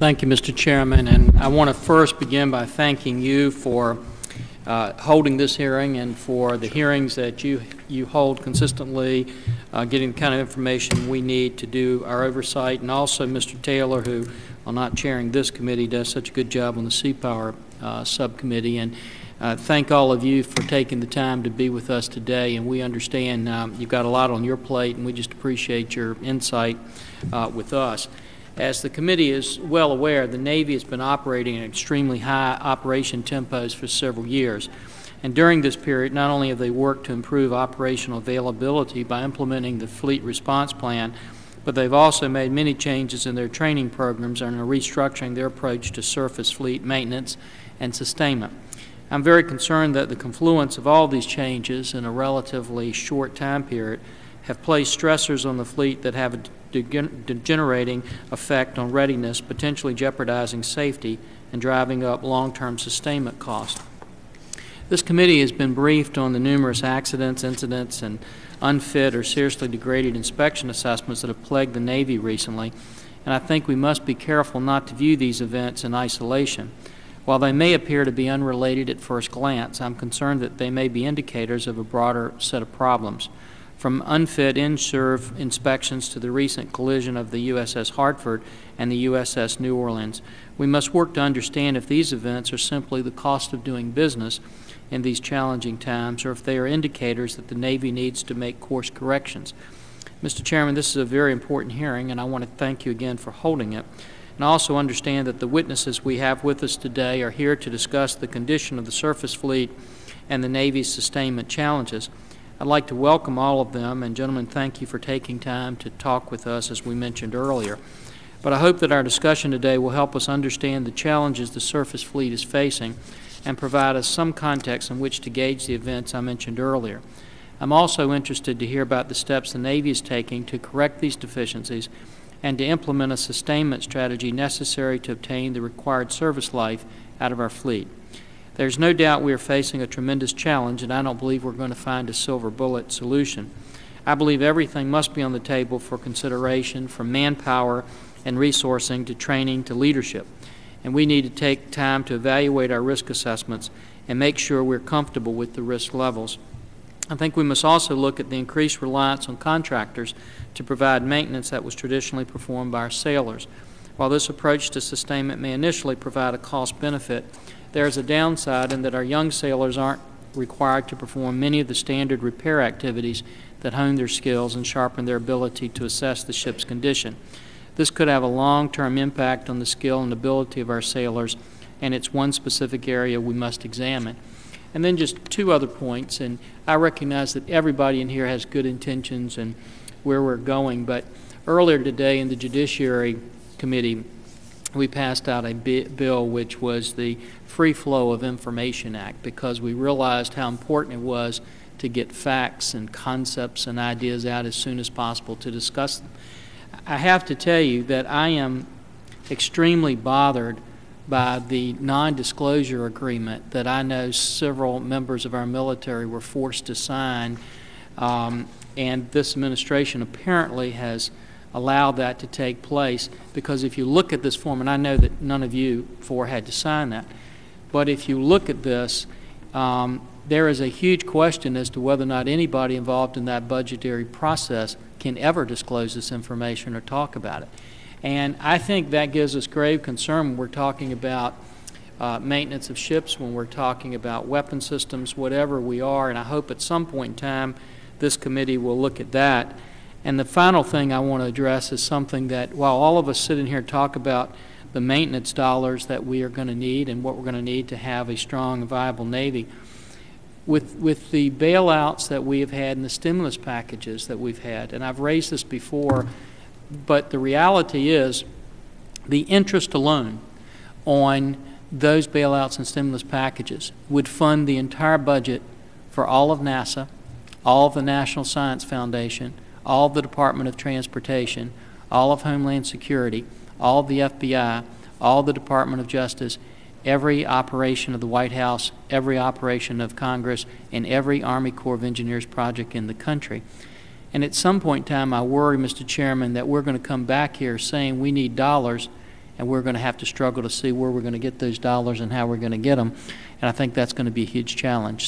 Thank you, Mr. Chairman, and I want to first begin by thanking you for holding this hearing and for the hearings that you hold consistently, getting the kind of information we need to do our oversight, and also Mr. Taylor, who, while not chairing this committee, does such a good job on the Sea Power subcommittee. And thank all of you for taking the time to be with us today, and we understand you've got a lot on your plate, and we just appreciate your insight with us. As the committee is well aware, the Navy has been operating at extremely high operation tempos for several years. And during this period, not only have they worked to improve operational availability by implementing the Fleet Response Plan, but they've also made many changes in their training programs and are restructuring their approach to surface fleet maintenance and sustainment. I'm very concerned that the confluence of all these changes in a relatively short time period have placed stressors on the fleet that have a degenerating effect on readiness, potentially jeopardizing safety and driving up long-term sustainment costs. This committee has been briefed on the numerous accidents, incidents, and unfit or seriously degraded inspection assessments that have plagued the Navy recently, and I think we must be careful not to view these events in isolation. While they may appear to be unrelated at first glance, I'm concerned that they may be indicators of a broader set of problems. From unfit in-serve inspections to the recent collision of the USS Hartford and the USS New Orleans, we must work to understand if these events are simply the cost of doing business in these challenging times, or if they are indicators that the Navy needs to make course corrections. Mr. Chairman, this is a very important hearing, and I want to thank you again for holding it. And I also understand that the witnesses we have with us today are here to discuss the condition of the surface fleet and the Navy's sustainment challenges. I'd like to welcome all of them, and gentlemen, thank you for taking time to talk with us, as we mentioned earlier. But I hope that our discussion today will help us understand the challenges the surface fleet is facing and provide us some context in which to gauge the events I mentioned earlier. I'm also interested to hear about the steps the Navy is taking to correct these deficiencies and to implement a sustainment strategy necessary to obtain the required service life out of our fleet. There's no doubt we are facing a tremendous challenge, and I don't believe we're going to find a silver bullet solution. I believe everything must be on the table for consideration, from manpower and resourcing to training to leadership. And we need to take time to evaluate our risk assessments and make sure we're comfortable with the risk levels. I think we must also look at the increased reliance on contractors to provide maintenance that was traditionally performed by our sailors. While this approach to sustainment may initially provide a cost benefit, there is a downside in that our young sailors aren't required to perform many of the standard repair activities that hone their skills and sharpen their ability to assess the ship's condition. This could have a long-term impact on the skill and ability of our sailors, and it's one specific area we must examine. And then just two other points, and I recognize that everybody in here has good intentions and where we're going, but earlier today in the Judiciary Committee, we passed out a bill which was the Free Flow of Information Act, because we realized how important it was to get facts and concepts and ideas out as soon as possible to discuss them. I have to tell you that I am extremely bothered by the non-disclosure agreement that I know several members of our military were forced to sign, and this administration apparently has allowed that to take place, because if you look at this form, and I know that none of you four had to sign that, but if you look at this, there is a huge question as to whether or not anybody involved in that budgetary process can ever disclose this information or talk about it. And I think that gives us grave concern when we're talking about maintenance of ships, when we're talking about weapon systems, whatever we are, and I hope at some point in time this committee will look at that. And the final thing I want to address is something that, while all of us sit in here and talk about the maintenance dollars that we are going to need and what we're going to need to have a strong and viable Navy, with the bailouts that we have had and the stimulus packages that we've had, and I've raised this before, but the reality is the interest alone on those bailouts and stimulus packages would fund the entire budget for all of NASA, all of the National Science Foundation, all of the Department of Transportation, all of Homeland Security, all of the FBI, all of the Department of Justice, every operation of the White House, every operation of Congress, and every Army Corps of Engineers project in the country. And at some point in time, I worry, Mr. Chairman, that we're going to come back here saying we need dollars, and we're going to have to struggle to see where we're going to get those dollars and how we're going to get them. And I think that's going to be a huge challenge.